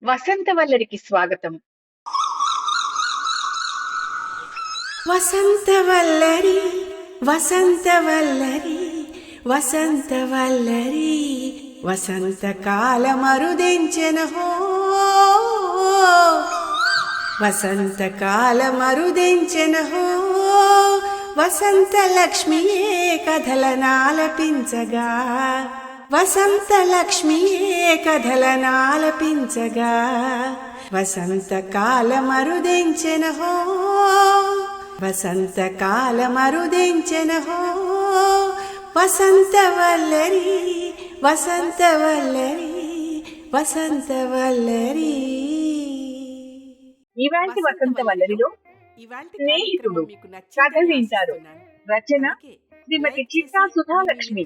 వసంతవల్లరికి స్వాగతం. వసంతవల్లరి వసంతవల్లరి వసంతవల్లరి వసంతకాలమరుదెంచెనహో వసంతకాలమరుదెంచెనహో వసంతలక్ష్మియే కథలనాలపించగా వసంతలక్ష్మియే కథలనాలపించగా వసంతకాలమరుదెంచెనహో వసంతకాలమరుదెంచెనహో వసంతవల్లరి వసంతవల్లరి వసంతవల్లరి. ఇవాంటి వసంతవల్లరిలో స్నేహితుడు కథ వింటారు. రచన శ్రీమతి చిట్టా సుధాలక్ష్మి.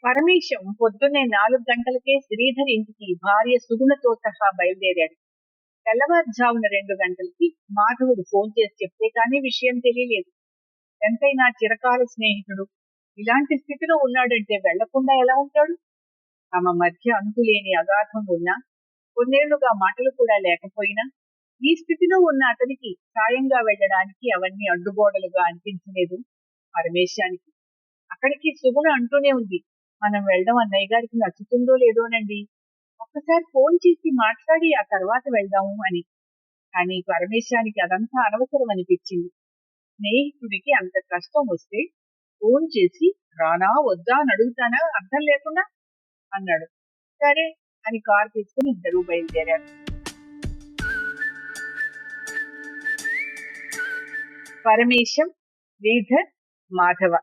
పరమేశం పొద్దున్నే 4 గంటలకే శ్రీధర్ ఇంటికి భార్య సుగుణతో సహా బయలుదేరాడు. తెల్లవారుజామున 2 గంటలకి మాధవుడు ఫోన్ చేసి చెప్తే కానీ విషయం తెలియలేదు. ఎంతైనా చిరకాల స్నేహితుడు ఇలాంటి స్థితిలో ఉన్నాడంటే వెళ్లకుండా ఎలా ఉంటాడు? తమ మధ్య అంతులేని అగాధం ఉన్నా, కొన్నేళ్లుగా మాటలు కూడా లేకపోయినా, ఈ స్థితిలో ఉన్న అతనికి సాయంగా వెళ్ళడానికి అవన్నీ అడ్డుగోడలుగా అనిపించలేదు పరమేశానికి. అక్కడికి సుగుణ అంటూనే ఉంది, మనం వెళ్దాం అన్నయ్య గారికి నచ్చుతుందో లేదోనండి, ఒక్కసారి ఫోన్ చేసి మాట్లాడి ఆ తర్వాత వెళ్దాము అని. కానీ పరమేశానికి అదంతా అనవసరం అనిపించింది. స్నేహితుడికి అంత కష్టం వస్తే ఫోన్ చేసి రానా వద్దా అని అడుగుతానా అర్థం లేకుండా అన్నాడు. సరే అని కారు తీసుకుని ఇద్దరూ బయలుదేరారు. పరమేశం, శ్రీధర్, మాధవ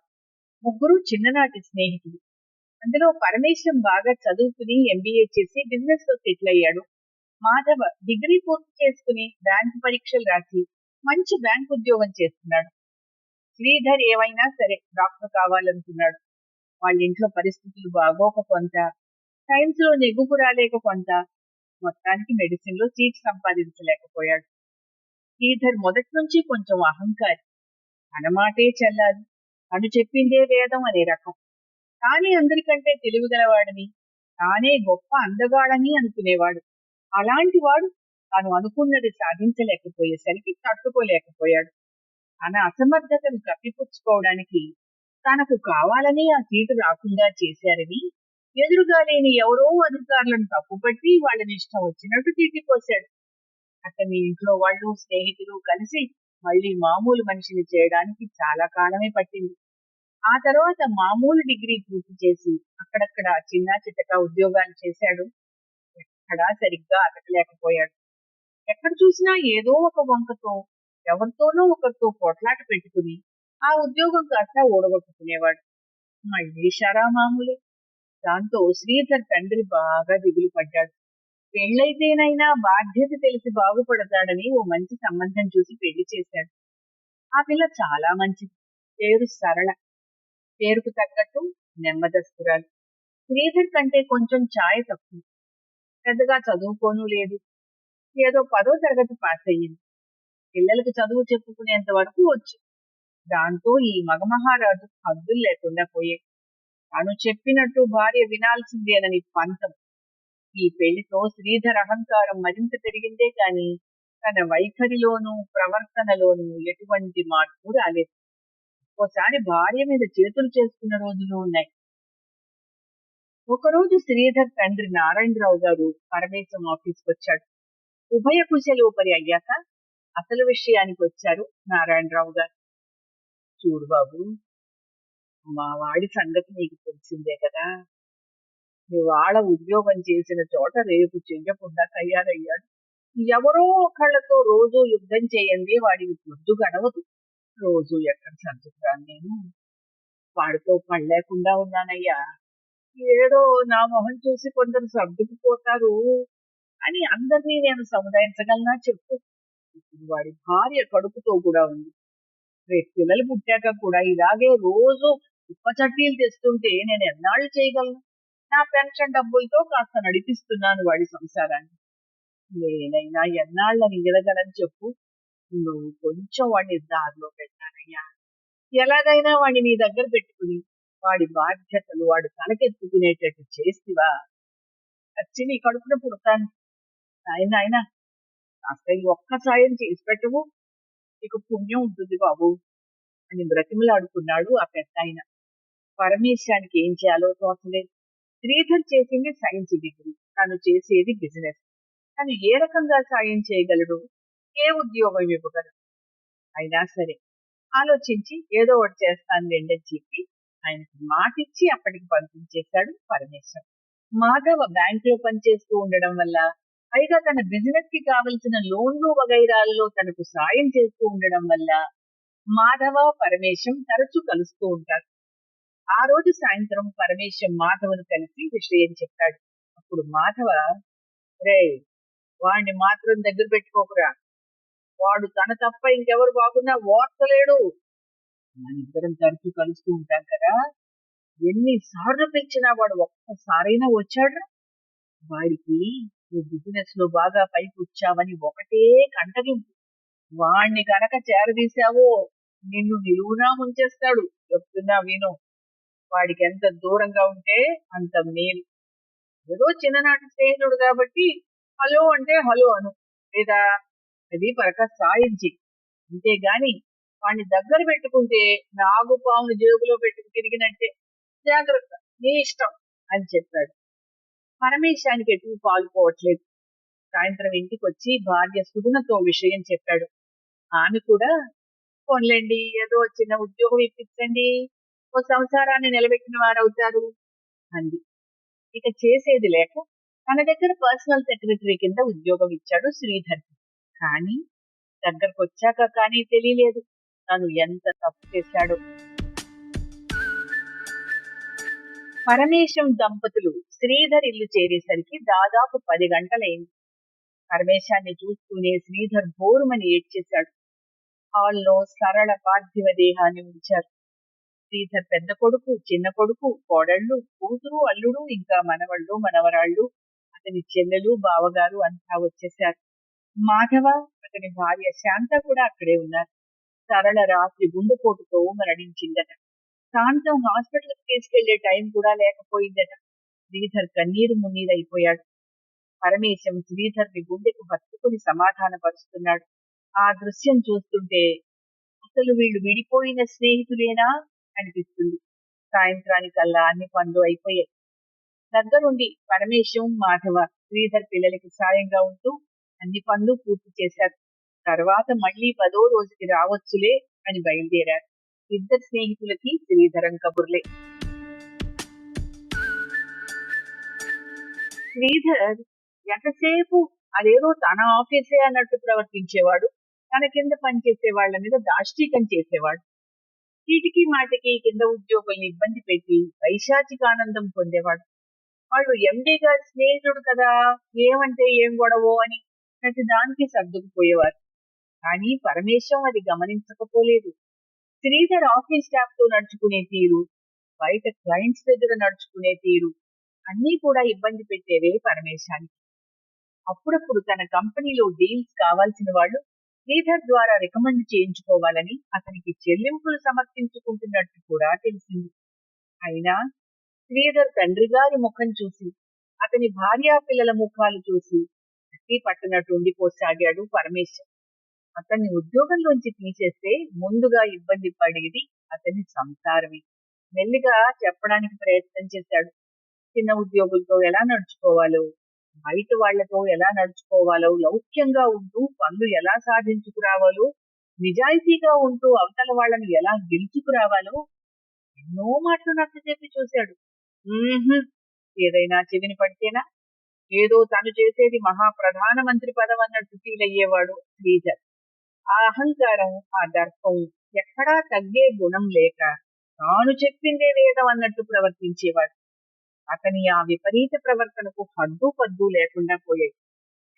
ముగ్గురు చిన్ననాటి స్నేహితులు. అందులో పరమేశం బాగా చదువుకుని ఎంబీఏ చేసి బిజినెస్ లో సెటిల్ అయ్యాడు. మాధవ డిగ్రీ పూర్తి చేసుకుని బ్యాంకు పరీక్షలు రాసి మంచి బ్యాంక్ ఉద్యోగం చేస్తున్నాడు. శ్రీధర్ ఏమైనా సరే డాక్టర్ కావాలనుకున్నాడు. వాళ్ళ ఇంట్లో పరిస్థితులు బాగోక కొంత, సైన్స్ లో నెగ్గుకు రాలేక కొంత, మొత్తానికి మెడిసిన్ లో సీట్ సంపాదించలేకపోయాడు. శ్రీధర్ మొదటి నుంచి కొంచెం అహంకారి, తన మాటే చెల్లాలి, తను చెప్పిందే వేదం అనే రకం. తానే అందరికంటే తెలివిగలవాడని, తానే గొప్ప అందగాడని అనుకునేవాడు. అలాంటి వాడు తాను అనుకున్నది సాధించలేకపోయేసరికి తట్టుకోలేకపోయాడు. తన అసమర్థతను కప్పిపుచ్చుకోవడానికి తనకు కావాలని ఆ సీటు రాకుండా చేశారని ఎదురుగా లేని ఎవరో అధికారులను తప్పుపట్టి వాళ్ళని ఇష్టం వచ్చినట్టు తిట్టిపోశాడు. అతని ఇంట్లో వాళ్ళు స్నేహితులు కలిసి మళ్లీ మామూలు మనిషిని చేయడానికి చాలా కాలమే పట్టింది. ఆ తర్వాత మామూలు డిగ్రీ పూర్తి చేసి అక్కడక్కడ చిన్నా చిట్టకా ఉద్యోగాలు చేశాడు. ఎక్కడా సరిగ్గా అతకలేకపోయాడు. ఎక్కడ చూసినా ఏదో ఒక వంకతో ఎవరితోనో ఒకరితో పోట్లాట పెట్టుకుని ఆ ఉద్యోగం కాస్త ఓడగొట్టుకునేవాడు. మళ్ళీ షరా మామూలే. దాంతో శ్రీధర్ తండ్రి బాగా దిగులు పడ్డాడు. పెళ్ళైతేనైనా బాధ్యత తెలిసి బాగుపడతాడని ఓ మంచి సంబంధం చూసి పెళ్లి చేశాడు. ఆ పిల్ల చాలా మంచిది. పేరు సరళ. పేరుకు తగ్గట్టు నెమ్మదస్తురాలు. శ్రీధర్ కంటే కొంచెం ఛాయ తక్కువ. పెద్దగా చదువుకోనూ లేదు. ఏదో 10వ తరగతి పాస్ అయ్యింది. పిల్లలకు చదువు చెప్పుకునేంత వరకు వచ్చు. దాంతో ఈ మగమహారాజు హద్దులు లేకుండా పోయే. తాను చెప్పినట్టు భార్య వినాల్సిందేనని పంతం. ఈ పెళ్లితో శ్రీధర్ అహంకారం మరింత పెరిగిందే కాని తన వైఖరిలోనూ ప్రవర్తనలోనూ ఎటువంటి మార్పు రాలేదు. ఓసారి భార్య మీద చేతులు చేసుకున్న రోజులు ఉన్నాయి. ఒకరోజు శ్రీధర్ తండ్రి నారాయణరావు గారు పరమేశం ఆఫీస్కి వచ్చాడు. ఉభయ కుశలోపరి అయ్యాక అసలు విషయానికి వచ్చారు నారాయణరావు గారు. చూడు బాబు, మా వాడి సంగతి నీకు తెలిసిందే కదా. ఇవాళ ఉద్యోగం చేసిన చోట రేపు చెయ్యకుండా తయారయ్యాడు. ఎవరో ఒకళ్లతో రోజు యుద్ధం చేయండి వాడికి పొద్దు గడవదు. రోజు ఎక్కడ సర్దుకురాను నేను. వాడితో పడలేకుండా ఉన్నానయ్యా. ఏదో నా మొహం చూసి కొందరు సర్దుకుపోతారు అని అందరినీ నేను సముదాయించగలనా చెప్పు. ఇప్పుడు వాడి భార్య కడుపుతో కూడా ఉంది. రేపు పిల్లలు పుట్టాక కూడా ఇలాగే రోజు ఉప్ప చట్టీలు తెస్తుంటే నేను ఎన్నాళ్ళు చేయగలను? నా పెన్షన్ డబ్బులతో కాస్త నడిపిస్తున్నాను వాడి సంసారాన్ని. నేనైనా ఎన్నాళ్ళని ఇవ్వగలని చెప్పు. నువ్వు కొంచెం వాడిని దారిలో పెట్టానయ్యా. ఎలాగైనా వాడిని నీ దగ్గర పెట్టుకుని వాడి బాధ్యతలు వాడు తలకెత్తుకునేటట్టు చేస్తివా వచ్చి నీ కడుపున పుడతాను. ఆయన కాస్త ఈ ఒక్క సాయం చేసి పెట్టవు, నీకు పుణ్యం ఉంటుంది బాబు అని బ్రతిమలాడుకున్నాడు ఆ పెద్ద ఆయన. పరమేశానికి ఏం చేయాలో తోచలేదు. శ్రీధర్ చేసింది సైన్స్ డిగ్రీ, తను చేసేది బిజినెస్. తను ఏ రకంగా సాయం చేయగలడు, ఏ ఉద్యోగం ఇవ్వగలడు? అయినా సరే ఆలోచించి ఏదో ఒకటి చేస్తాను లేండి అని చెప్పి ఆయనకి మాటిచ్చి అప్పటికి పంపించేశాడు పరమేశ్వర్. మాధవ బ్యాంక్ లో పనిచేస్తూ ఉండడం వల్ల, పైగా తన బిజినెస్ కి కావలసిన లోన్లు వగైరాల్లో తనకు సాయం చేస్తూ ఉండడం వల్ల మాధవ పరమేశం తరచూ కలుస్తూ ఉంటారు. ఆ రోజు సాయంత్రం పరమేశం మాధవను కలిసి విషయం చెప్పాడు. అప్పుడు మాధవ, రే వాణ్ణి మాత్రం దగ్గర పెట్టుకోకురా, వాడు తన తప్ప ఇంకెవరు బాగున్నా ఓర్చలేడు. మనిద్దరం తరచూ కలుస్తూ ఉంటాం కదా, ఎన్నిసార్లు పిలిచినా వాడు ఒక్కసారైనా వచ్చాడు. వాడికి నువ్వు బిజినెస్ లో బాగా పైకి వచ్చావని ఒకటే కంటగింపు. వాణ్ణి కనుక చేరదీశావో నిన్ను నిలువునా ముంచేస్తాడు. చెప్తున్నా విను. వాడికి ఎంత దూరంగా ఉంటే అంత మేలు. ఏదో చిన్ననాటి స్నేహితుడు కాబట్టి హలో అంటే హలో అను, లేదా అది పరక సాయం చెయ్యి. అంతేగాని వాడిని దగ్గర పెట్టుకుంటే నాగుపామును జేబులో పెట్టుకు తిరిగినట్టే. జాగ్రత్త, నీ ఇష్టం అని చెప్పాడు. పరమేశానికి ఎటు పాలుపోవట్లేదు. సాయంత్రం ఇంటికి వచ్చి భార్య సుగుణతో విషయం చెప్పాడు. ఆమె కూడా, పోన్లేండి ఏదో చిన్న ఉద్యోగం ఇప్పించండి, ఓ సంసారాన్ని నిలబెట్టిన వారు అవుతారు అంది. ఇక చేసేది లేక తన దగ్గర పర్సనల్ సెక్రటరీ కింద ఉద్యోగం ఇచ్చాడు శ్రీధర్. కానీ దగ్గరకు వచ్చాక కానీ తెలియలేదు తను ఎంత తప్పు చేశాడో. పరమేశం దంపతులు శ్రీధర్ ఇల్లు చేరేసరికి దాదాపు 10 గంటలైంది. పరమేశాన్ని చూస్తూనే శ్రీధర్ బోరుమని ఏడ్చేశాడు. హాల్లో సరళ పార్థివ దేహాన్ని ఉంచారు. శ్రీధర్ పెద్ద కొడుకు, చిన్న కొడుకు, కోడళ్ళు, కూతురు, అల్లుడు, ఇంకా మనవళ్ళు, మనవరాళ్ళు, అతని చెల్లెలు, బావగారు అంతా వచ్చేశారు. మాధవ, అతని భార్య శాంత కూడా అక్కడే ఉన్నారు. సరళ రాత్రి గుండెపోటుతో మరణించిందట. శాంతం హాస్పిటల్ కి తీసుకెళ్లే టైం కూడా లేకపోయిందట. శ్రీధర్ కన్నీరు మున్నీరైపోయాడు. పరమేశం శ్రీధర్ ని గుండెకు హత్తుకుని సమాధానపరుస్తున్నాడు. ఆ దృశ్యం చూస్తుంటే అసలు వీళ్ళు విడిపోయిన స్నేహితులేనా అనిపిస్తుంది. సాయంత్రానికల్లా అన్ని పనులు అయిపోయాయి. దగ్గరుండి పరమేశం, మాధవ శ్రీధర్ పిల్లలకి సాయంగా ఉంటూ అన్ని పనులు పూర్తి చేశారు. తర్వాత మళ్లీ 10వ రోజుకి రావచ్చులే అని బయలుదేరారు. ఇద్దరు స్నేహితులకి శ్రీధరం కబుర్లే. శ్రీధర్ ఎంతసేపు అదేదో తన ఆఫీసే అన్నట్టు ప్రవర్తించేవాడు. తన కింద పనిచేసే వాళ్ల మీద దాష్టీకం చేసేవాడు. చీటికి మాటికి కింద ఉద్యోగుల్ని ఇబ్బంది పెట్టి పైశాచికానందం పొందేవాడు. వాళ్ళు ఎండీ గారి స్నేహితుడు కదా, ఏమంటే ఏం గొడవో అని ప్రతి దానికి సర్దుకుపోయేవారు. కానీ పరమేశం అది గమనించకపోలేదు. శ్రీధర్ ఆఫీస్ స్టాఫ్ తో నడుచుకునే తీరు, బయట క్లయింట్స్ దగ్గర నడుచుకునే తీరు అన్నీ కూడా ఇబ్బంది పెట్టేవే పరమేశానికి. అప్పుడప్పుడు తన కంపెనీలో డీల్స్ కావాల్సిన వాళ్ళు శ్రీధర్ ద్వారా రికమెండ్ చేయించుకోవాలని అతనికి చెల్లింపులు సమర్పించుకుంటున్నట్టు కూడా తెలిసింది. అయినా శ్రీధర్ తండ్రి గారి ముఖం చూసి, అతని భార్యా పిల్లల ముఖాలు చూసి అట్టి పట్టునట్టు ఉండిపోసాగాడు పరమేశ్వర్. అతన్ని ఉద్యోగంలోంచి తీసేస్తే ముందుగా ఇబ్బంది పడేది అతని సంసారమే. మెల్లిగా చెప్పడానికి ప్రయత్నం చేశాడు. చిన్న ఉద్యోగులతో ఎలా నడుచుకోవాలో, బయట వాళ్లతో ఎలా నడుచుకోవాలో, లౌక్యంగా ఉంటూ పనులు ఎలా సాధించుకురావాలో, నిజాయితీగా ఉంటూ అవతల వాళ్లను ఎలా గెలుచుకురావాలో ఎన్నో మాటలు నచ్చ చెప్పి చూశాడు. ఏదైనా చెవిని పడితేనా? ఏదో తను చేసేది మహాప్రధానమంత్రి పదవన్నట్టు ఫీల్ అయ్యేవాడు శ్రీధర్. ఆ అహంకారం, ఆ దర్పం ఎక్కడా తగ్గే గుణం లేక తాను చెప్పిందే వేదం అన్నట్టు ప్రవర్తించేవాడు. అతని ఆ విపరీత ప్రవర్తనకు హద్దు పద్దు లేకుండా పోయాయి.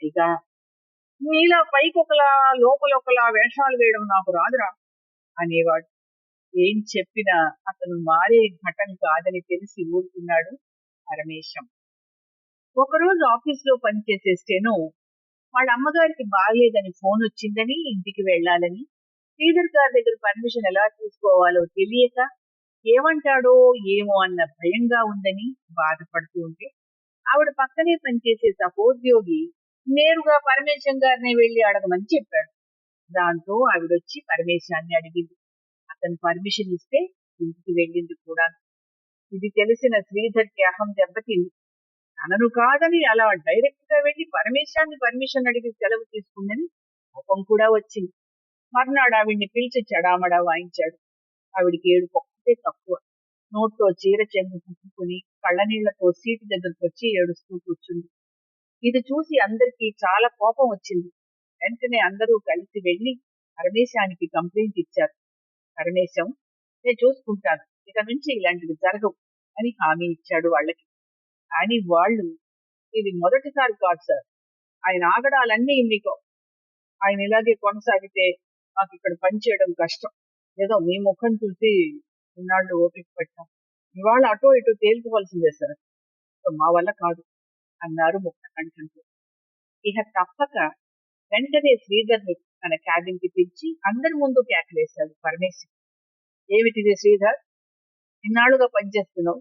పైగా నీలా పైకొకలా లోపలొకలా వేషాలు వేయడం నాకు రాదురా అనేవాడు. ఏం చెప్పినా అతను మారే ఘటన కాదని తెలిసి ఊరుకున్నాడు పరమేశం. ఒకరోజు ఆఫీస్ లో పనిచేసే స్టెనో వాళ్ళ అమ్మగారికి బాగలేదని ఫోన్ వచ్చిందని ఇంటికి వెళ్లాలని, శ్రీధర్ గారి దగ్గర పర్మిషన్ ఎలా తీసుకోవాలో తెలియక ఏమంటాడో ఏమో అన్న భయంగా ఉందని బాధపడుతూ ఉంటే ఆవిడ పక్కనే పనిచేసే సహోద్యోగి నేరుగా పరమేశం గారిని వెళ్లి అడగమని చెప్పాడు. దాంతో ఆవిడొచ్చి పరమేశాన్ని అడిగింది. అతను పర్మిషన్ ఇస్తే ఇంటికి వెళ్ళింది కూడా. ఇది తెలిసిన శ్రీధర్కి అహం దెబ్బతింది. తనను కాదని అలా డైరెక్ట్ గా వెళ్లి పరమేశాన్ని పర్మిషన్ అడిగి సెలవు తీసుకుందని కోపం కూడా వచ్చింది. మర్నాడు ఆవిడ్ని పిలిచి చెడామడా వాయించాడు. ఆవిడికి ఏడుపు ఒక్కటే తక్కువ. నోట్లో చీర చెంగు పుట్టుకుని కళ్ళనీళ్లతో సీటు దగ్గరకు వచ్చి ఏడుస్తూ కూర్చుంది. ఇది చూసి అందరికీ చాలా కోపం వచ్చింది. వెంటనే అందరూ కలిసి వెళ్లి పరమేశానికి కంప్లైంట్ ఇచ్చారు. పరమేశం, నేను చూసుకుంటాను, ఇక నుంచి ఇలాంటివి జరగవు అని హామీ ఇచ్చాడు వాళ్ళకి. కానీ వాళ్ళు, ఇది మొదటిసారి కాదు సార్, ఆయన ఆగడాలన్నీ మీకు, ఆయన ఇలాగే కొనసాగితే మాకు ఇక్కడ పనిచేయడం కష్టం. ఏదో మీ ముఖం చూసి ఇన్నాళ్ళు ఓపిక పట్టాం, ఇవాళ అటో ఇటో తేలిపోవలసిందే సార్, మా వల్ల కాదు అన్నారు ముఖ్య కంఠంతో. ఇక తప్పక వెంటనే శ్రీధర్ని తన క్యాబిన్ కి పిలిచి అందరి ముందు కేకలేశాడు పరమేశ్వర్. ఏమిటిది శ్రీధర్, ఇన్నాళ్లుగా పనిచేస్తున్నావు,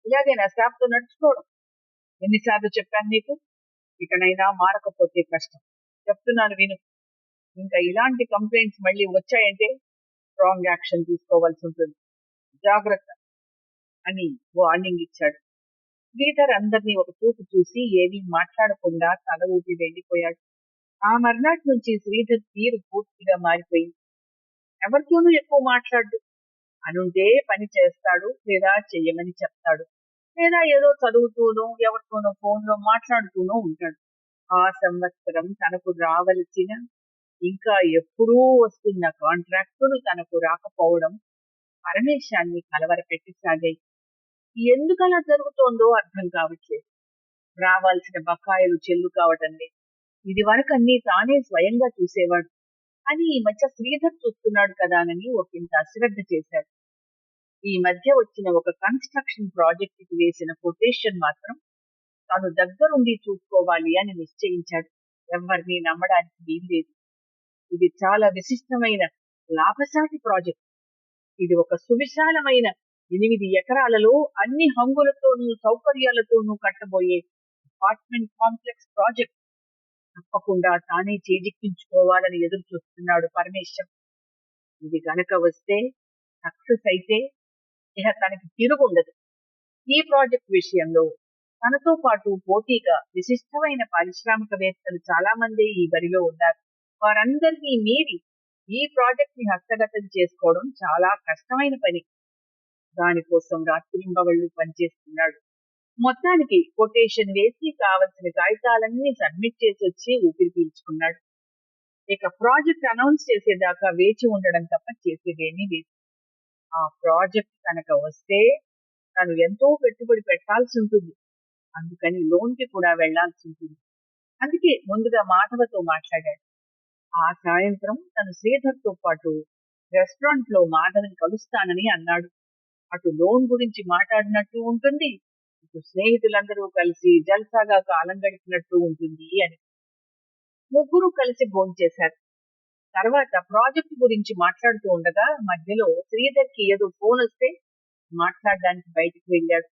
ఇలాగే నా స్టాఫ్ తో నడుచుకోవడం? ఎన్నిసార్లు చెప్పాను నీకు, ఇకనైనా మారకపోతే కష్టం. చెప్తున్నాను విను, ఇంకా ఇలాంటి కంప్లైంట్స్ మళ్ళీ వచ్చాయంటే స్ట్రాంగ్ యాక్షన్ తీసుకోవాల్సి ఉంటుంది, జాగ్రత్త అని వార్నింగ్ ఇచ్చాడు. శ్రీధర్ అందరినీ ఒక చూపు చూసి ఏమీ మాట్లాడకుండా తల ఊపి వెళ్లిపోయాడు. ఆ మర్నాటి నుంచి శ్రీధర్ తీరు పూర్తిగా మారిపోయింది. ఎవరితోనూ ఎక్కువ మాట్లాడు, అనుంటే పని చేస్తాడు లేదా చెయ్యమని చెప్తాడు, లేదా ఏదో చదువుతూనో ఎవరితోనో ఫోన్ లో మాట్లాడుతూనో ఉంటాడు. ఆ సంవత్సరం తనకు రావలసిన, ఇంకా ఎప్పుడూ వస్తున్న కాంట్రాక్టులు తనకు రాకపోవడం పరమేశాన్ని కలవరపెట్టిసాగాయి. ఎందుకలా జరుగుతోందో అర్థం కావట్లేదు. రావాల్సిన బకాయిలు చెల్లు కావటం లేదు. ఇది వరకు అన్ని తానే స్వయంగా చూసేవాడు, అని ఈ మధ్య శ్రీధర్ చూస్తున్నాడు కదానని ఒకంత అశ్రద్ధ చేశాడు. ఈ మధ్య వచ్చిన ఒక కన్స్ట్రక్షన్ ప్రాజెక్ట్ కి వేసిన కొటేషన్ మాత్రం తాను దగ్గరుండి చూసుకోవాలి అని నిశ్చయించాడు. ఎవరిని నమ్మడానికి వీల్లేదు. ఇది చాలా విశిష్టమైన లాభసాటి ప్రాజెక్ట్. ఇది ఒక సువిశాలమైన 8 ఎకరాలలో అన్ని హంగులతోనూ సౌకర్యాలతోనూ కట్టబోయే అపార్ట్మెంట్ కాంప్లెక్స్ ప్రాజెక్ట్. తప్పకుండా తానే చేజిక్కించుకోవాలని ఎదురు చూస్తున్నాడు పరమేశ్వర్. ఇది గనక వస్తే, సక్సెస్ అయితే, ఇక తనకి తిరుగుండదు. ఈ ప్రాజెక్ట్ విషయంలో తనతో పాటు పోటీగా విశిష్టమైన పారిశ్రామికవేత్తలు చాలా మంది ఈ బరిలో ఉన్నారు. వారందరినీ మీరి ఈ ప్రాజెక్ట్ ని హస్తగతం చేసుకోవడం చాలా కష్టమైన పని. దానికోసం రాత్రింబవళ్లు పనిచేస్తున్నాడు. మొత్తానికి కొటేషన్ వేసి కావలసిన కాగితాలన్నీ సబ్మిట్ చేసి వచ్చి ఊపిరి పీల్చుకున్నాడు. ఇక ప్రాజెక్ట్ అనౌన్స్ చేసేదాకా వేచి ఉండడం తప్ప చేసేదేమీ లేదు. ఆ ప్రాజెక్ట్ కనుక వస్తే తను ఎంతో పెట్టుబడి పెట్టాల్సి ఉంటుంది. అందుకని లోన్ కి కూడా వెళ్లాల్సి ఉంటుంది. అందుకే ముందుగా మాధవతో మాట్లాడాడు. ఆ సాయంత్రం తను శ్రీధర్ తో పాటు రెస్టారెంట్ లో మాధవని కలుస్తానని అన్నాడు. అటు లోన్ గురించి మాట్లాడినట్టు ఉంటుంది, ఇటు స్నేహితులందరూ కలిసి జల్సాగా కాలం గడిపినట్టు ఉంటుంది అని. ముగ్గురు కలిసి భోంచేశారు. తర్వాత ప్రాజెక్ట్ గురించి మాట్లాడుతూ ఉండగా మధ్యలో శ్రీధర్ కి ఏదో ఫోన్ వస్తే మాట్లాడడానికి బయటికి వెళ్ళాడు.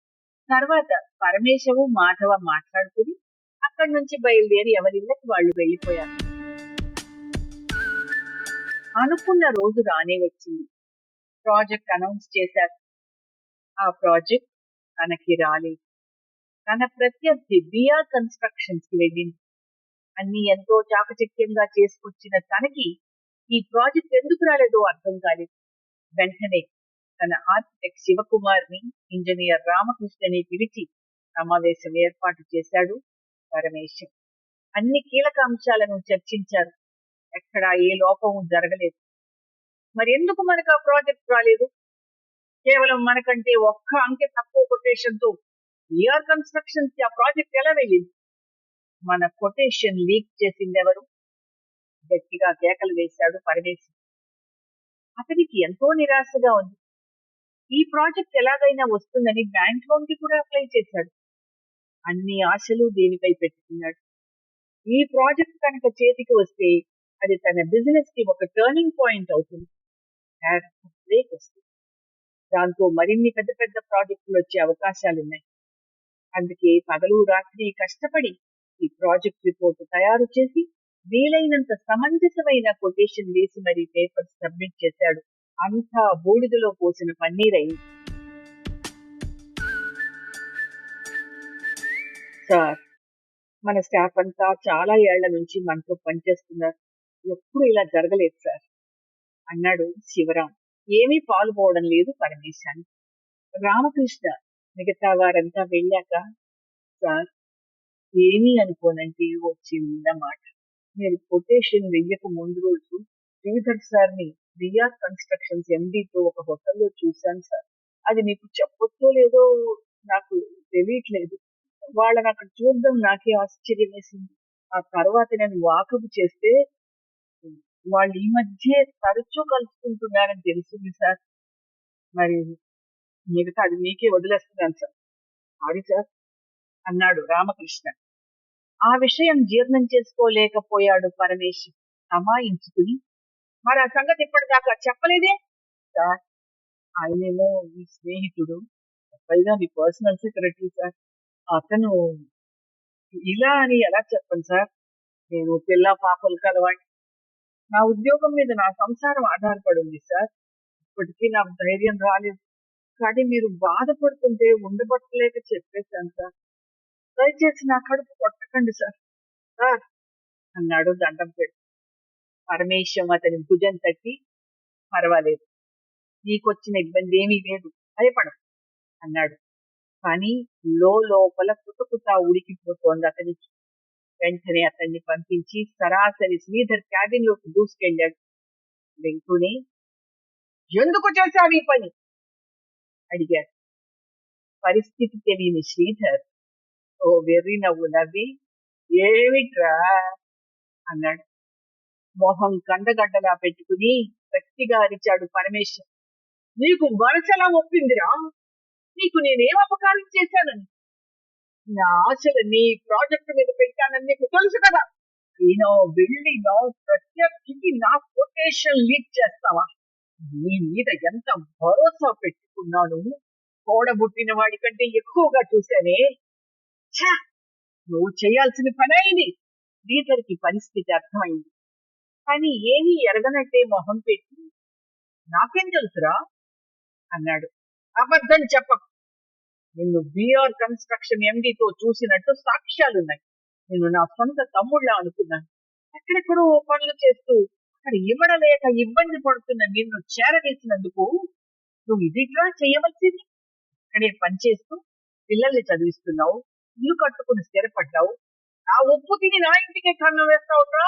తర్వాత పరమేశము మాధవ మాట్లాడుకుని అక్కడి నుంచి బయలుదేరి ఎవరిళ్ళకి వాళ్ళు వెళ్లిపోయారు. అనుకున్న రోజు రానే వచ్చింది. ప్రాజెక్ట్ అనౌన్స్ చేశారు. ఆ ప్రాజెక్ట్ తనకి రాలేదు. తన ప్రత్యర్థి బిఆర్ కన్స్ట్రక్షన్స్ కి వెళ్ళింది. అన్ని ఎంతో చాకచక్యంగా చేసుకొచ్చిన తనకి ఈ ప్రాజెక్ట్ ఎందుకు రాలేదో అర్థం కాలేదు. వెంటనే తన ఆర్కిటెక్ట్ శివకుమార్ని, ఇంజనీర్ రామకృష్ణని పిలిచి సమావేశం ఏర్పాటు చేశాడు పరమేశం. అన్ని కీలక అంశాలను చర్చించారు. ఎక్కడా ఏ లోపం జరగలేదు. మరెందుకు మనకు ఆ ప్రాజెక్ట్ రాలేదు? కేవలం మనకంటే ఒక్క అంకె తక్కువ కొటేషన్ తో బిఆర్ కన్స్ట్రక్షన్స్ కి ఆ ప్రాజెక్ట్ ఎలా వెళ్ళింది? మన కొటేషన్ లీక్ చేసిందెవరు? గట్టిగా కేకలు వేశాడు పరమేశ్వర్. అతనికి ఎంతో నిరాశగా ఉంది. ఈ ప్రాజెక్ట్ ఎలాగైనా వస్తుందని బ్యాంక్ లోన్ కి కూడా అప్లై చేశాడు. అన్ని ఆశలు దీనిపై పెట్టుకున్నాడు. ఈ ప్రాజెక్ట్ కనుక చేతికి వస్తే అది తన బిజినెస్ కి ఒక టర్నింగ్ పాయింట్ అవుతుంది. బ్రేక్ వస్తుంది. దాంతో మరిన్ని పెద్ద పెద్ద ప్రాజెక్టులు వచ్చే అవకాశాలున్నాయి. అందుకే పగలు రాత్రి కష్టపడి ఈ ప్రాజెక్ట్ రిపోర్ట్ తయారు చేసి వీలైనంత సమంజసమైన కొటేషన్ వేసి మరీ పేపర్ సబ్మిట్ చేశాడు. అంతా బూడిదలో పోసిన పన్నీరయింది. సార్, మన స్టాఫ్ అంతా చాలా ఏళ్ల నుంచి మనతో పనిచేస్తున్నారు. ఎప్పుడు ఇలా జరగలేదు సార్ అన్నాడు శివరాం. ఏమీ పాలుపోవడం లేదు పరమేశాన్ని. రామకృష్ణ మిగతా వారంతా వెళ్ళాక, సార్ ఏమీ అనుకోనంటే ఓ చిన్న మాట. మీరు కొటేషన్ వెయ్యక ముందు రోజు శ్రీధర్ సార్ ని విఆర్ కన్స్ట్రక్షన్స్ ఎండీతో ఒక హోటల్లో చూశాను సార్. అది మీకు చెప్పొచ్చో లేదో నాకు తెలియట్లేదు. వాళ్ళని అక్కడ చూడడం నాకే ఆశ్చర్యం వేసింది. ఆ తర్వాత నేను వాకపు చేస్తే వాళ్ళు ఈ మధ్య తరచూ కలుసుకుంటున్నారని తెలిసింది సార్. మరి మిగతా అది మీకే వదిలేస్తున్నాను సార్. సారీ సార్ అన్నాడు రామకృష్ణ. ఆ విషయం జీర్ణం చేసుకోలేకపోయాడు పరమేశ్. అమాయించుకుని, మరి ఆ సంగతి ఇప్పటిదాకా చెప్పలేదే? సార్, ఆయనేమో మీ స్నేహితుడు, పైగా మీ పర్సనల్ సెక్రటరీ సార్. అతను ఇలా అని ఎలా చెప్పండి సార్? నేను పిల్ల పాపలు కలవాడిని. నా ఉద్యోగం మీద నా సంసారం ఆధారపడి ఉంది సార్. ఇప్పటికీ నాకు ధైర్యం రాలేదు. కానీ మీరు బాధపడుతుంటే ఉండబట్టలేక చెప్పేశాను సార్. దయచేసి నా కడుపు కొట్టకండి సార్. సార్ అన్నాడు దండం పెట్టి. పరమేశం అతని భుజం తట్టి, పర్వాలేదు, నీకొచ్చిన ఇబ్బంది ఏమీ లేదు, భయపడం అన్నాడు. కానీ లోపల కుతకుతా ఉడికిపోతోంది అతనికి. వెంటనే అతన్ని పంపించి సరాసరి శ్రీధర్ క్యాబిన్ లోకి దూసుకెళ్ళాడు. వెంటనే, ఎందుకు చేశావు ఈ పని అడిగాడు. పరిస్థితి తెలియని శ్రీధర్ ఓ వెర్రి నవ్వు నవ్వి, ఏమిట్రా అన్నాడు. మొహం కండగడ్డలా పెట్టుకుని గట్టిగా అరిచాడు పరమేశ్వర్. నీకు వరసలా ఒప్పిందిరా? నీకు నేనేం అపకారం చేశానని? నా ఆశలన్నీ ప్రాజెక్టు మీద పెట్టానని నీకు తెలుసు కదా. నేను వెళ్ళి నా ప్రత్యర్థికి నా కొటేషన్ లీక్ చేస్తావా? నీ మీద ఎంత భరోసా పెట్టుకున్నాను. తోడబుట్టిన వాడి కంటే ఎక్కువగా చూశానే. నువ్వు చేయాల్సిన పని అయింది. శ్రీధర్కి పరిస్థితి అర్థమైంది. కానీ ఏమీ ఎరగనట్టే మొహం పెట్టి, నాకేం తెలుసురా అన్నాడు. అబద్ధం చెప్పకు. నిన్ను బిఆర్ కన్స్ట్రక్షన్ ఎండీతో చూసినట్టు సాక్ష్యాలున్నాయి. నేను నా సొంత తమ్ముళ్ళ అనుకున్నాను. ఎక్కడెక్కడో పనులు చేస్తూ అక్కడ ఇవ్వడలేక ఇబ్బంది పడుతున్న నిన్ను చేరవేసినందుకు నువ్వు ఇదిట్లా చేయవలసింది. అక్కడే పనిచేస్తూ పిల్లల్ని చదివిస్తున్నావు, ఇల్లు కట్టుకుని స్థిరపడ్డావు. నా ఉప్పు తిని నా ఇంటికే కన్ను వేస్తావురా?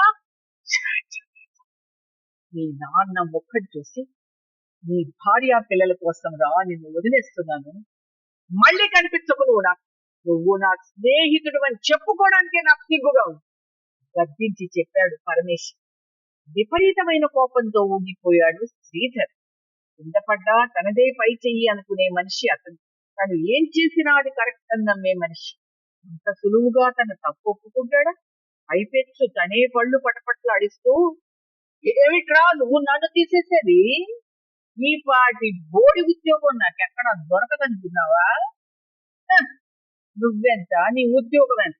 నీ నాన్న ముఖం చూసి నీ భార్య పిల్లల కోసం రా నిన్ను వదిలేస్తున్నాను. మళ్ళీ కనిపించకు. నువ్వు నా స్నేహితుడు అని చెప్పుకోవడానికే నాకు సిగ్గుగా ఉంది గద్దించి చెప్పాడు పరమేశ్. విపరీతమైన కోపంతో ఊగిపోయాడు శ్రీధర్. కిందపడ్డా తనదే పై చెయ్యి అనుకునే మనిషి అతను. తను ఏం చేసినా అది కరెక్ట్ అని నమ్మే మనిషి. అంత సులువుగా తన తప్పు ఒప్పుకుంటాడా? పైపెచ్చు తనే పళ్ళు పటపట్లాడిస్తూ, ఏమిట్రా నువ్వు నన్ను తీసేసేది? ఈ పాటి బోడి ఉద్యోగం నాకెక్కడా దొరకదనుకున్నావా? నువ్వెంత, నీ ఉద్యోగం ఎంత?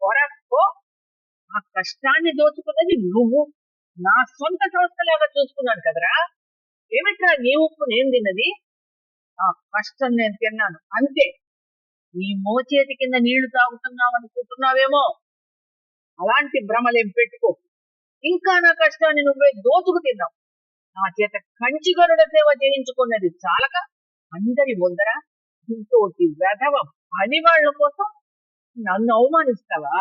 పొరపో. ఆ కష్టాన్ని దోచుకున్నది నువ్వు. నా సొంత సంస్థలాగా చూసుకున్నాను కదరా. ఏమిట్రా నీ ఉప్పు నేను తిన్నది? ఆ కష్టం నేను తిన్నాను అంతే. నీ మోచేతి కింద నీళ్లు తాగుతున్నావు అనుకుంటున్నావేమో. అలాంటి భ్రమలేం పెట్టుకో. ఇంకా నా కష్టాన్ని నువ్వే దోచుకు తిన్నావు. నా చేత కంచిగరుడ సేవ చేయించుకున్నది చాలక అందరి ముందర ఇంకోటి వెధవ పని వాళ్ళ కోసం నన్ను అవమానిస్తావా?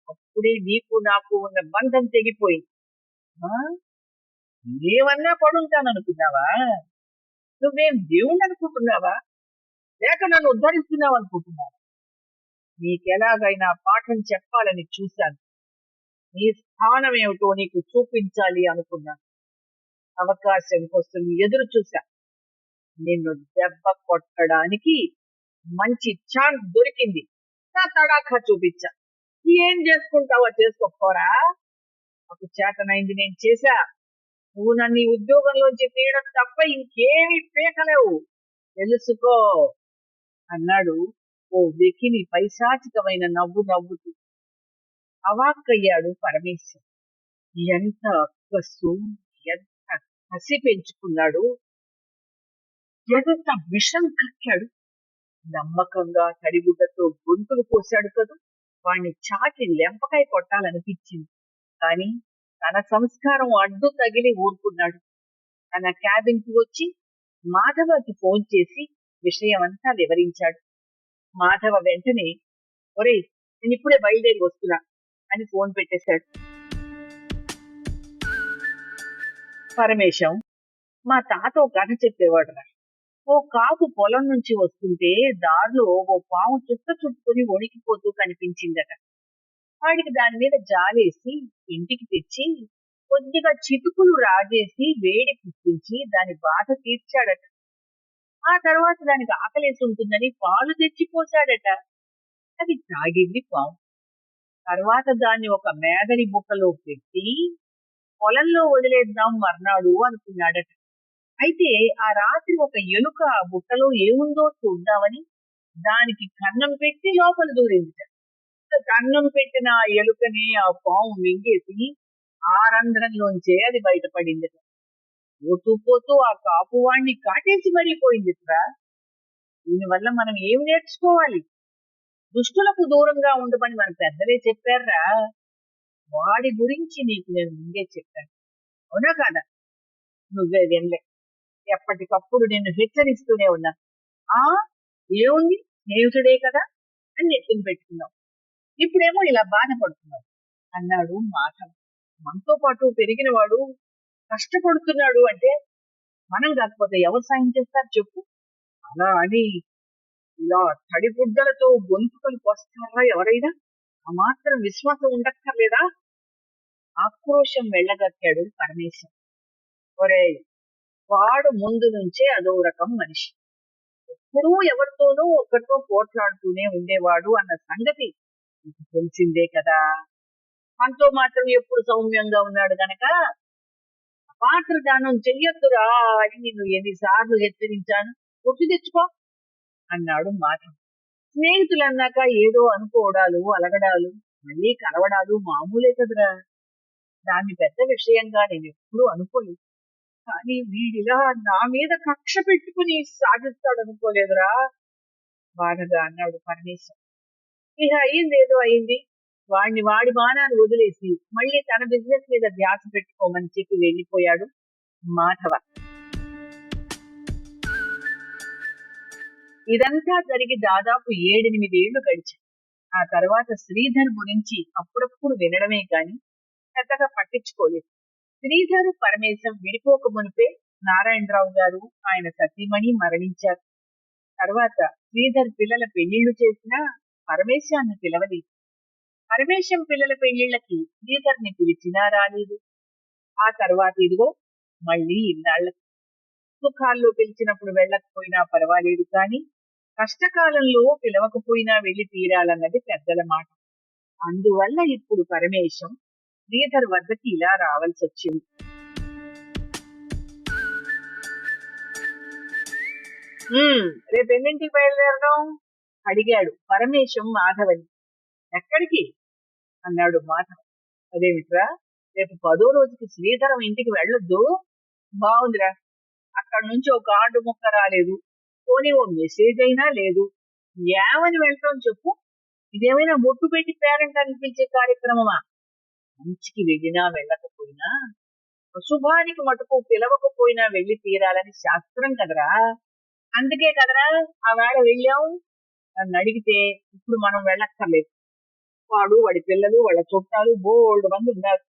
అప్పుడే నీకు నాకు ఉన్న బంధం తెగిపోయింది. ఏమన్నా పడుంటాననుకున్నావా? నువ్వేం దేవుణ్ణి అనుకుంటున్నావా? లేక నన్ను ఉద్ధరిస్తున్నావు అనుకుంటున్నావా? నీకెలాగైనా పాఠం చెప్పాలని చూశాను. నీ స్థానం ఏమిటో నీకు చూపించాలి అనుకున్నాను. అవకాశం కోసం ఎదురు చూశా. నిన్ను దెబ్బ కొట్టడానికి మంచి ఛాన్స్ దొరికింది. నా తడాఖా చూపించా. ఏం చేసుకుంటావో చేసుకోపోరా. ఒక చేతనైంది నేను చేశా. నువ్వు నన్ను ఈ ఉద్యోగంలోంచి తీయడం తప్ప ఇంకేమీ పీకలేవు, తెలుసుకో అన్నాడు ఓ వెకిలి పైశాచికమైన నవ్వు నవ్వుతూ. అవాక్కయ్యాడు పరమేశ్వర్. ఎంత అక్కసు, ఎంత కసి పెంచుకున్నాడు, ఎంత విషం కక్కాడు. నమ్మకంగా తడిగుడ్డతో గొంతులు కోశాడు కదూ. వాణ్ణి చాటి లెంపకాయ కొట్టాలనిపించింది. కాని తన సంస్కారం అడ్డు తగిలి ఊరుకున్నాడు. తన క్యాబిన్ కి వచ్చి మాధవకి ఫోన్ చేసి విషయమంతా వివరించాడు. మాధవ వెంటనే, ఒరేయ్, నేను ఇప్పుడే బయలుదేరి వస్తున్నా అని ఫోన్ పెట్టేశాడు. పరమేశం, మా తాత ఓ కథ చెప్పేవాడురా. ఓ కాపు పొలం నుంచి వస్తుంటే దారిలో ఓ పాము చుట్టుకుని వణికిపోతూ కనిపించిందట. వాడికి దాని మీద జాలేసి ఇంటికి తెచ్చి కొద్దిగా చితుకులు రాజేసి వేడి పుట్టించి దాని బాధ తీర్చాడట. ఆ తర్వాత దానికి ఆకలేసి ఉంటుందని పాలు తెచ్చిపోశాడట. అది తాగింది పాము. తర్వాత దాన్ని ఒక మేదరి బుట్టలో పెట్టి పొలంలో వదిలేద్దాం మర్నాడు అనుకున్నాడట. అయితే ఆ రాత్రి ఒక ఎలుక ఆ బుట్టలో ఏముందో చూద్దామని దానికి కన్నం పెట్టి లోపల దూరింది. కన్నం పెట్టిన ఆ ఎలుకని ఆ పాము మింగేసి ఆ రంధ్రంలోంచే అది బయటపడింది. పోతూ పోతూ ఆ కాపువాణ్ణి కాటేసి మరిపోయిందిట్రా. దీనివల్ల మనం ఏం నేర్చుకోవాలి? దుష్టులకు దూరంగా ఉండమని మన పెద్దలే చెప్పారా. వాడి గురించి నీకు నేను ముందే చెప్పాను, అవునా కాదా? నువ్వే వినలే. ఎప్పటికప్పుడు నిన్ను హెచ్చరిస్తూనే ఉన్నా. ఆ ఏముంది, స్నేహితుడే కదా అని నెత్తిన పెట్టుకున్నావు. ఇప్పుడేమో ఇలా బాధపడుతున్నావు అన్నాడు మాధవ్. మనతో పాటు పెరిగిన వాడు కష్టపడుతున్నాడు అంటే మనం కాకపోతే ఎవరు సాయం చేస్తారు చెప్పు? అలా అని ఇలా తడిగుడ్డలతో గొంతుకలు వస్తారా ఎవరైనా? ఆ మాత్రం విశ్వాసం ఉండక్కర్లేదా? ఆక్రోశం వెళ్ళగక్కాడు పరమేశ్వర్. ఒరేయ్, వాడు ముందు నుంచే అదో రకం మనిషి. ఎప్పుడూ ఎవరితోనూ ఒకరితో పోట్లాడుతూనే ఉండేవాడు అన్న సంగతి నీకు తెలిసిందే కదా. మనతో మాత్రం ఎప్పుడు సౌమ్యంగా ఉన్నాడు గనక అపాత్రదానం చెయ్యొద్దురా అని నిన్ను ఎన్నిసార్లు హెచ్చరించాను, గుర్తు తెచ్చుకో అన్నాడు మాధవ్. స్నేహితులన్నాక ఏదో అనుకోవడాలు, అలగడాలు, మళ్ళీ కలవడాలు మామూలే కదరా. దాన్ని పెద్ద విషయంగా నేను ఎప్పుడూ అనుకోలేదు. కానీ వీడిలా నా మీద కక్ష పెట్టుకుని సాధిస్తాడనుకోలేదురా బాధగా అన్నాడు పరమేశ్వర్. ఇక అయిందేదో అయింది. వాడి బాణాన్ని వదిలేసి మళ్ళీ తన బిజినెస్ మీద ధ్యాస పెట్టుకోమని చెప్పి వెళ్ళిపోయాడు మాధవ. ఇదంతా జరిగి దాదాపు 7-8 ఏళ్లు గడిచాయి. ఆ తర్వాత శ్రీధర్ గురించి అప్పుడప్పుడు వినడమే కాని పెద్దగా పట్టించుకోలేదు. శ్రీధర్ పరమేశం విడిపోక మునిపే నారాయణరావు గారు ఆయన సతీమణి మరణించారు. తర్వాత శ్రీధర్ పిల్లల పెళ్లిళ్లు చేసినా పరమేశాన్ని పిలవలేదు. పరమేశం పిల్లల పెళ్లిళ్లకి శ్రీధర్ని పిలిచినా రాలేదు. ఆ తర్వాత ఇదిగో మళ్ళీ ఇన్నాళ్లకు. సుఖాల్లో పిలిచినప్పుడు వెళ్ళకపోయినా పర్వాలేదు కానీ కష్టకాలంలో పిలవకపోయినా వెళ్లి తీరాలన్నది పెద్దల మాట. అందువల్ల ఇప్పుడు పరమేశం శ్రీధర్ వద్దకి ఇలా రావాల్సి వచ్చింది. రేపు ఎన్నింటికి బయలుదేరడం అడిగాడు పరమేశం మాధవని. ఎక్కడికి అన్నాడు మాధవ్. అదేమిట్రా, రేపు 10వ రోజుకి శ్రీధరం ఇంటికి వెళ్ళొద్దు? బాగుందిరా, అక్కడి నుంచి ఒక కార్డు ముక్క రాలేదు, పోనీ ఓ మెసేజ్ అయినా లేదు. ఏమని వెళ్తాం చెప్పు? ఇదేమైనా బొట్టు పెట్టి పేరెంట్ అనిపించే కార్యక్రమమా? మంచికి వెళ్ళినా వెళ్ళకపోయినా అశుభానికి మటుకు పిలవకపోయినా వెళ్లి తీరాలని శాస్త్రం కదరా. అందుకే కదరా ఆ వేళ వెళ్ళాం. నన్ను అడిగితే ఇప్పుడు మనం వెళ్ళక్కర్లేదు. వాడు, వాడి పిల్లలు, వాళ్ళ చుట్టాలు బోల్డ్ మంది ఉన్నారు.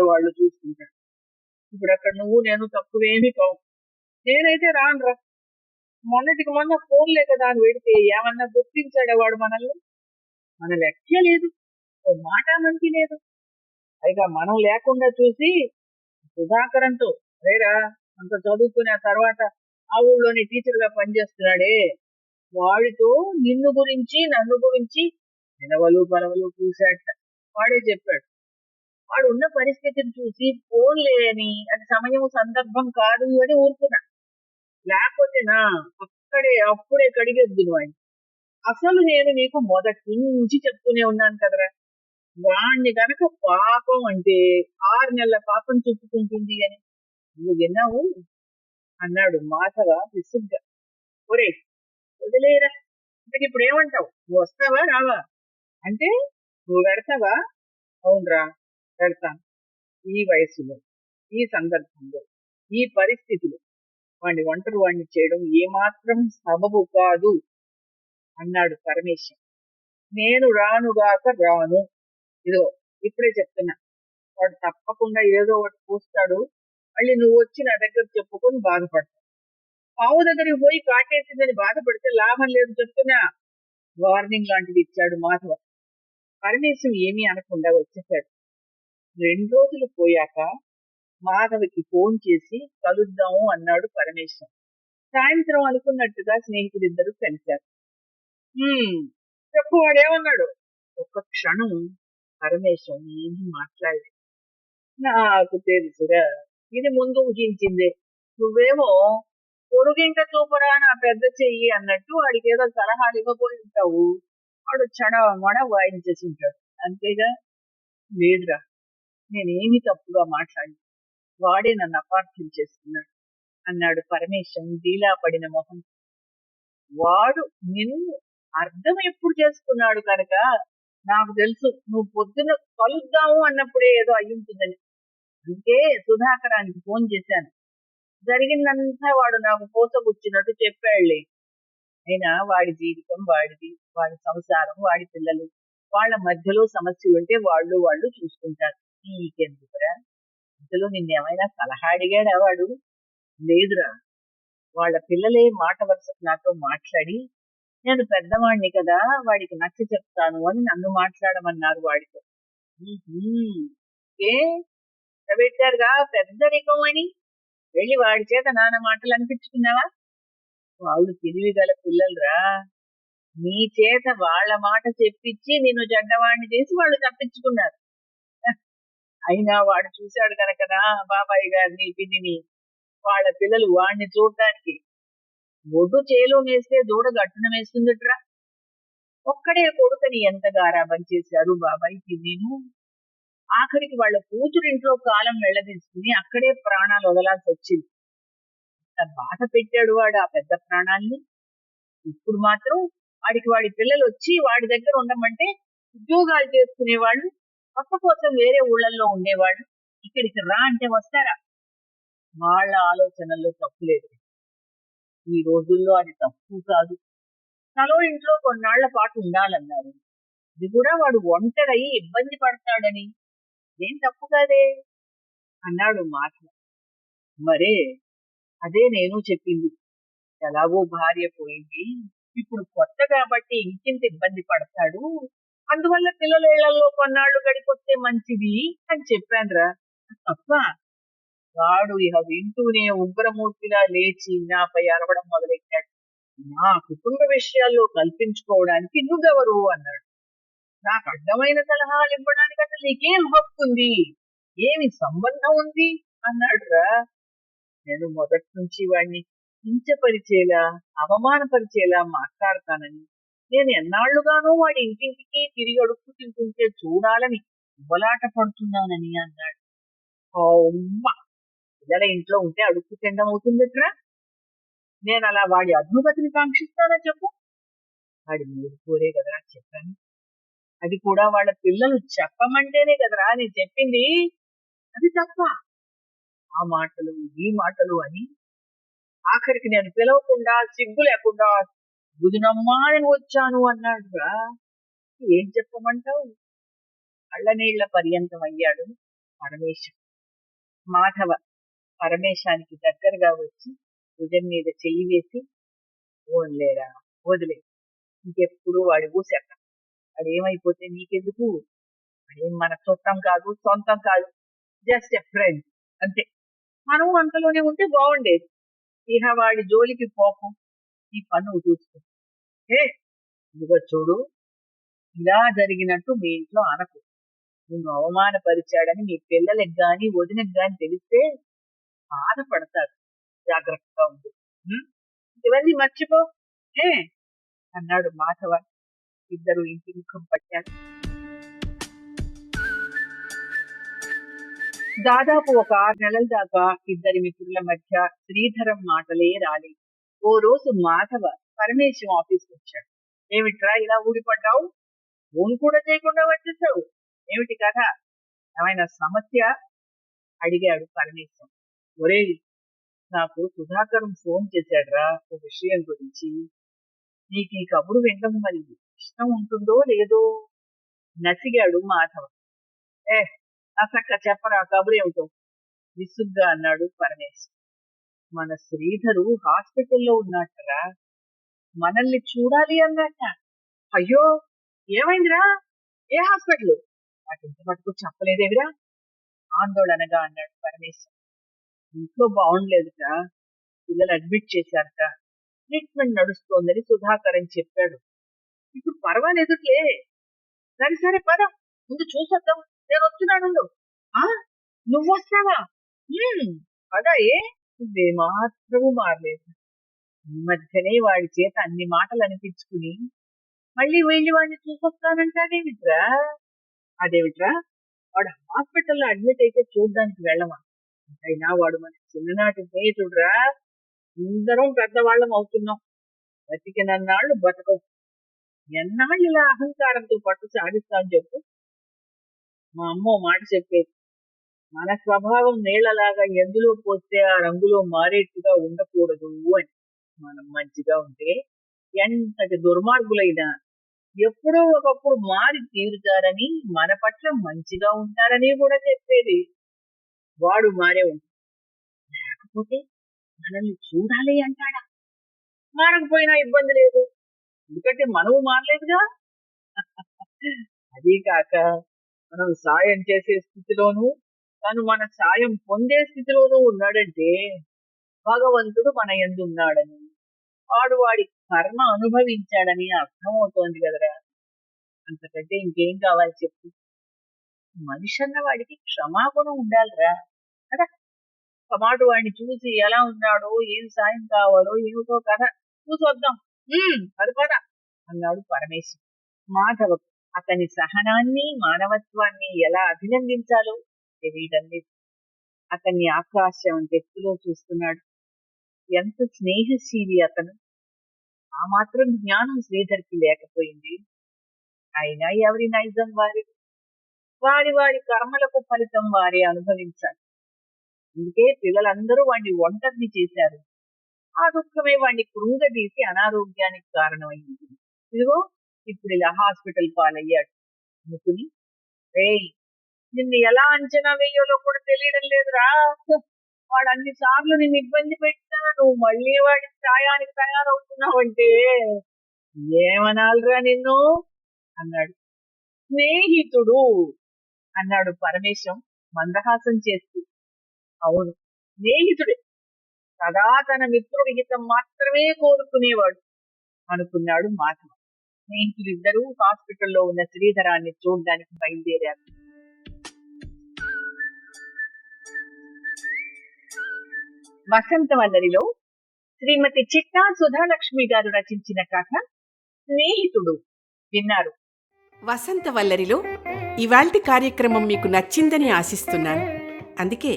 వాళ్ళు చూసుకుంటారు. ఇప్పుడు అక్కడ నువ్వు నేను తక్కువేమీ కావు. నేనైతే రానురా. మొన్నటికి మొన్న ఫోన్లే కదా అని పెడితే ఏమన్నా గుర్తించాడా వాడు మనల్ని? మన లెక్కే లేదు, ఓ మాట మంచి లేదు. పైగా మనం లేకుండా చూసి సుధాకరంతో, రేరా అంత చదువుకునే తర్వాత ఆ ఊళ్ళోని టీచర్ గా పనిచేస్తున్నాడే, వాడితో నిన్ను గురించి నన్ను గురించి నిలవలు పలవలు చూశాట. వాడే చెప్పాడు. వాడు ఉన్న పరిస్థితిని చూసి పోన్లే అని, అది సమయం సందర్భం కాదు అని ఊరుకున్నా. లేకపోతే అప్పుడే కడిగేద్దును అని. అసలు నేను నీకు మొదటి నుంచి చెప్తూనే ఉన్నాను కదరా, వాణ్ణి గనక పాపం అంటే 6 నెలల పాపం చుట్టుకుంటుంది అని. నువ్వు విన్నావు అన్నాడు మాధవ విసుగ్గా. ఒరే వదిలేరా, ఇంతకి ఇప్పుడు ఏమంటావు? నువ్వు వస్తావా రావా అంటే, నువ్వు వెడతావా? అవునరా వెడతాను. ఈ వయసులో, ఈ సందర్భంలో, ఈ పరిస్థితిలో వాణ్ణి చేయడం ఏమాత్రం సబబు కాదు అన్నాడు పరమేశం. నేను రానుగాక రాను. ఇదో ఇప్పుడే చెప్తున్నా, వాడు తప్పకుండా ఏదో ఒకటి పూస్తాడు. మళ్ళీ నువ్వు వచ్చి నా దగ్గర చెప్పుకొని బాధపడతావు. పావు దగ్గరికి పోయి కాటేసిందని బాధపడితే లాభం లేదు చెప్తున్నా. వార్నింగ్ లాంటిది ఇచ్చాడు మాధవ. పరమేశం ఏమీ అనకుండా వచ్చేశాడు. 2 రోజులు పోయాక మాధవికి ఫోన్ చేసి కలుద్దాము అన్నాడు పరమేశం. సాయంత్రం అనుకున్నట్టుగా స్నేహితులిద్దరూ కలిశారు. చెప్పు వాడేమన్నాడు? ఒక్క క్షణం పరమేశం ఏమీ మాట్లాడలేదు. నాకు తెలుసురా, ఇది ముందు ఊహించిందే. నువ్వేమో పొరుగింట చూపరా నా పెద్ద చెయ్యి అన్నట్టు వాడికి ఏదో సలహాలు ఇవ్వబోయి ఉంటావు. వాడు చడమడ వాయించేసి ఉంటాడు అంతేగా. లేదురా, నేనేమి తప్పుగా మాట్లాడి, వాడే నన్ను అపార్థం చేసుకున్నాడు అన్నాడు పరమేశం డీలా పడిన మొహం. వాడు నిన్ను అర్థం ఎప్పుడు చేసుకున్నాడు కనుక నాకు తెలుసు నువ్వు పొద్దున కలుద్దాము అన్నప్పుడే ఏదో అయ్యుంటుందని. అందుకే సుధాకరానికి ఫోన్ చేశాను. జరిగిందంతా వాడు నాకు పోసగుచ్చినట్టు చెప్పాడులే. అయినా వాడి జీవితం వాడిది, వాడి సంసారం, వాడి పిల్లలు, వాళ్ళ మధ్యలో సమస్యలు ఉంటే వాళ్ళు చూసుకుంటారు. నీకెందుకురా? ఇంతలో నిన్నేమైనా సలహా అడిగాడా వాడు? లేదురా, వాళ్ళ పిల్లలే మాట వరుసకు నాతో మాట్లాడి, నేను పెద్దవాణ్ణి కదా వాడికి నచ్చ చెప్తాను అని నన్ను మాట్లాడమన్నారు వాడితో. ఏ పెట్టారుగా పెద్దరికం అని వెళ్ళి వాడి చేత నాన్న మాటలు అనిపించుకున్నావా? వాళ్ళు తెలివి గల పిల్లలురా. నీ చేత వాళ్ళ మాట చెప్పించి నిన్ను చెడ్డవాణ్ణి చేసి వాళ్ళు తప్పించుకున్నారు. అయినా వాడు చూశాడు కనుకనా బాబాయ్ గారిని, పిన్నిని, వాళ్ళ పిల్లలు వాడిని చూడటానికి. ఒడ్డు చేలో వేస్తే దూడ గట్టున వేస్తుందిట్రా. ఒక్కడే కొడుకని ఎంత గారాబం చేశారు బాబాయ్ పిన్నిను. ఆఖరికి వాళ్ళ కూతురింట్లో కాలం వెళ్ళదీసుకుని అక్కడే ప్రాణాలు వదలాల్సి వచ్చింది. బాధ పెట్టాడు వాడు ఆ పెద్ద ప్రాణాల్ని. ఇప్పుడు మాత్రం వాడి పిల్లలు వచ్చి వాడి దగ్గర ఉండమంటే ఉద్యోగాలు చేసుకునేవాళ్ళు, కొత్త కోసం వేరే ఊళ్ళల్లో ఉండేవాళ్ళు ఇక్కడికి రా అంటే వస్తారా? వాళ్ళ ఆలోచనల్లో తప్పు లేదు. ఈ రోజుల్లో అది తప్పు కాదు. తలో ఇంట్లో కొన్నాళ్ల పాటు ఉండాలన్నారు. ఇది కూడా వాడు ఒంటరై ఇబ్బంది పడతాడని ఏం తప్పు కాదే అన్నాడు మాధవ. మరే అదే నేను చెప్పింది. ఎలాగో భార్య పోయింది, ఇప్పుడు కొత్త కాబట్టి ఇంకింత ఇబ్బంది పడతాడు, అందువల్ల పిల్లల ఇళ్లలో కొన్నాళ్ళు గడిపొస్తే మంచిది అని చెప్పానురా. తప్ప వాడు ఇక వింటూనే ఉగ్రమూర్తిలా లేచి నాపై అరవడం మొదలెట్టాడు. నా కుటుంబ విషయాల్లో కల్పించుకోవడానికి నువ్వెవరు అన్నాడు. నాకు అడ్డమైన సలహాలు ఇవ్వడానికి అసలు నీకేం హక్కు ఉంది, ఏమి సంబంధం ఉంది అన్నాడురా. నేను మొదటి నుంచి వాడిని కించపరిచేలా, అవమానపరిచేలా మాట్లాడతానని, నేను ఎన్నాళ్లుగానో వాడి ఇంటింటికి తిరిగి అడుక్కు తింటుంటే చూడాలని ఉబలాట పడుతున్నానని అన్నాడు. పిల్లల ఇంట్లో ఉంటే అడుక్కు తినడం అవుతుందిట్రా. నేను అలా వాడి అద్భుతని కాంక్షిస్తానా చెప్పు? వాడి మీరు కోరే కదరా చెప్పాను. అది కూడా వాళ్ళ పిల్లలు చెప్పమంటేనే కదరా నేను చెప్పింది. అది తప్ప ఆ మాటలు ఈ మాటలు అని ఆఖరికి నేను పిలవకుండా సిగ్గు లేకుండా గుదినమ్మాని వచ్చాను అన్నాడుగా. ఏం చెప్పమంటావు? కళ్ళనీళ్ల పర్యంతం అయ్యాడు పరమేశం. మాధవ పరమేశానికి దగ్గరగా వచ్చి భుజం మీద చెయ్యి వేసి, ఓన్లేరా వదిలే, ఇంకెప్పుడు వాడి ఊసెక్క. వాడేమైపోతే నీకెందుకు? వాడేం మన చుట్టం కాదు, సొంతం కాదు, జస్ట్ ఎ ఫ్రెండ్ అంతే. మనం అంతలోనే ఉంటే బాగుండేది. ఇహ వాడి జోలికి పోకం, ఈ పన్ను చూసుకో. ఇదిగో చూడు, ఇలా జరిగినట్టు మీ ఇంట్లో అనకు. నిన్ను అవమానపరిచాడని మీ పిల్లలకు గాని వదినకు గాని తెలిస్తే బాధపడతారు. జాగ్రత్తగా ఉండు. ఉం? ఇవన్నీ మర్చిపో ఏ అన్నాడు మాధవ. ఇద్దరు ఇంటి ముఖం పట్టారు. దాదాపు ఒక 6 నెలల దాకా ఇద్దరి మిత్రుల మధ్య శ్రీధరం మాటలే రాలేదు. ఓ రోజు మాధవ పరమేశం ఆఫీస్కి వచ్చాడు. ఏమిట్రా ఇలా ఊడిపడ్డావు? ఫోన్ కూడా చేయకుండా వచ్చేసావు. ఏమిటి కథ? ఏమైనా సమస్య? అడిగాడు పరమేశం. ఒరేయ్, నాకు సుధాకరం ఫోన్ చేశాడ్రా ఓ విషయం గురించి. నీకు ఈ కబురు వినడం మరి ఇష్టం ఉంటుందో లేదో నసిగాడు మాధవ. అసక్క చెప్పరా కబురు ఏమిటో విసుగ్గా అన్నాడు పరమేశం. మన శ్రీధరు హాస్పిటల్లో ఉన్నట్టరా, మనల్ని చూడాలి అన్నట్ట. అయ్యో, ఏమైందిరా? ఏ హాస్పిటల్? వాటింత పట్టుకు చెప్పలేదేవిరా ఆందోళనగా అన్నాడు పరమేశం. ఇంట్లో బాగుండలేదుట, పిల్లలు అడ్మిట్ చేశారట, ట్రీట్మెంట్ నడుస్తోందని సుధాకర్ అని చెప్పాడు. ఇప్పుడు పర్వాలేదులే. సరే సరే పద, ముందు చూసొద్దాం, నేను వస్తున్నాను. నువ్వు వస్తావా? పదా. నువ్వే మాత్రము మారలేదు. ఈ మధ్యనే వాడి చేత అన్ని మాటలు అనిపించుకుని మళ్ళీ వెళ్ళి వాడిని చూసొస్తానంటానేమిట్రా? అదేమిట్రా, వాడు హాస్పిటల్లో అడ్మిట్ అయితే చూడ్డానికి వెళ్ళమా? అయినా వాడు మన చిన్ననాటి స్నేహితుడురా. అందరం పెద్దవాళ్ళం అవుతున్నాం. బతికినన్నాళ్ళు బతకవు. ఎన్నాళ్ళు ఇలా అహంకారంతో పట్టు సాగిస్తాను చెప్పు. మా అమ్మో మాట చెప్పేది, మన స్వభావం నీళ్లలాగా ఎందులో పోస్తే ఆ రంగులో మారేట్టుగా ఉండకూడదు అని. మనం మంచిగా ఉంటే ఎంతటి దుర్మార్గులైనా ఎప్పుడో ఒకప్పుడు మారి తీరుతారని, మన పట్ల మంచిగా ఉంటారని కూడా చెప్పేది. వాడు మారే ఉంటాడు, లేకపోతే మనల్ని చూడాలి అంటాడా? మారకపోయినా ఇబ్బంది లేదు, ఎందుకంటే మనము మారలేదుగా. అదీ కాక మనం సాయం చేసే స్థితిలోనూ తను మన సాయం పొందే స్థితిలోనూ ఉన్నాడంటే భగవంతుడు మన యందు ఉన్నాడని, వాడు వాడి కర్మ అనుభవించాడని అర్థమవుతోంది కదరా. అంతకంటే ఇంకేం కావాలి చెప్పు? మనిషి అన్న వాడికి క్షమాగుణం ఉండాలిరా కదా. టమాటో వాడిని చూసి ఎలా ఉన్నాడో, ఏం సాయం కావాలో ఏమిటో కదా చూసొద్దాం. అది పద అన్నాడు పరమేశ్వరు. మాధవ అతని సహనాన్ని, మానవత్వాన్ని ఎలా అభినందించాలో తెలియడం లేదు. అతన్ని ఆకాశం ఎత్తులో చూస్తున్నాడు. ఎంత స్నేహశీలి అతను. ఆ మాత్రం జ్ఞానం శ్రీధర్కి లేకపోయింది. అయినా ఎవరి నైజం వారిది. వారి వారి కర్మలకు ఫలితం వారే అనుభవించాలి. అందుకే పిల్లలందరూ వాడిని ఒంటరిని చేశారు. ఆ దుఃఖమే వాడిని కృంగదీసి అనారోగ్యానికి కారణమైంది. ఇదిగో ఇప్పుడు ఇలా హాస్పిటల్ పాలయ్యాడు అనుకుని, నిన్ను ఎలా అంచనా వేయాలో కూడా తెలియడం లేదురా. వాడు అన్ని సార్లు నిన్ను ఇబ్బంది పెట్టా, నువ్వు మళ్ళీ వాడి సాయానికి తయారవుతున్నావంటే ఏమనాలిరా నిన్ను అన్నాడు. స్నేహితుడు అన్నాడు పరమేశం మందహాసం చేస్తూ. అవును, స్నేహితుడే. సదా తన మిత్రుడి హితం మాత్రమే కోరుకునేవాడు అనుకున్నాడు మాధవ. స్నేహితులిద్దరూ హాస్పిటల్లో ఉన్న శ్రీధరాన్ని చూడ్డానికి బయలుదేరారు. వసంతవల్లరిలో శ్రీమతి చిట్టా సుధాలక్ష్మి గారు రచించిన కథ స్నేహితుడు విన్నారు. వసంతవల్లరిలో ఇవాల్టి కార్యక్రమం మీకు నచ్చిందని ఆశిస్తున్నాను. అందుకే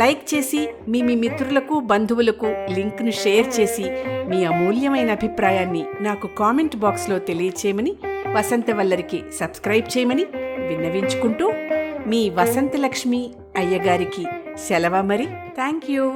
లైక్ చేసి మీ మిత్రులకు, బంధువులకు లింక్ను షేర్ చేసి మీ అమూల్యమైన అభిప్రాయాన్ని నాకు కామెంట్ బాక్స్లో తెలియచేయమని, వసంతవల్లరికి సబ్స్క్రైబ్ చేయమని విన్నవించుకుంటూ మీ వసంతలక్ష్మి అయ్యగారికి సెలవు మరి. Thank you.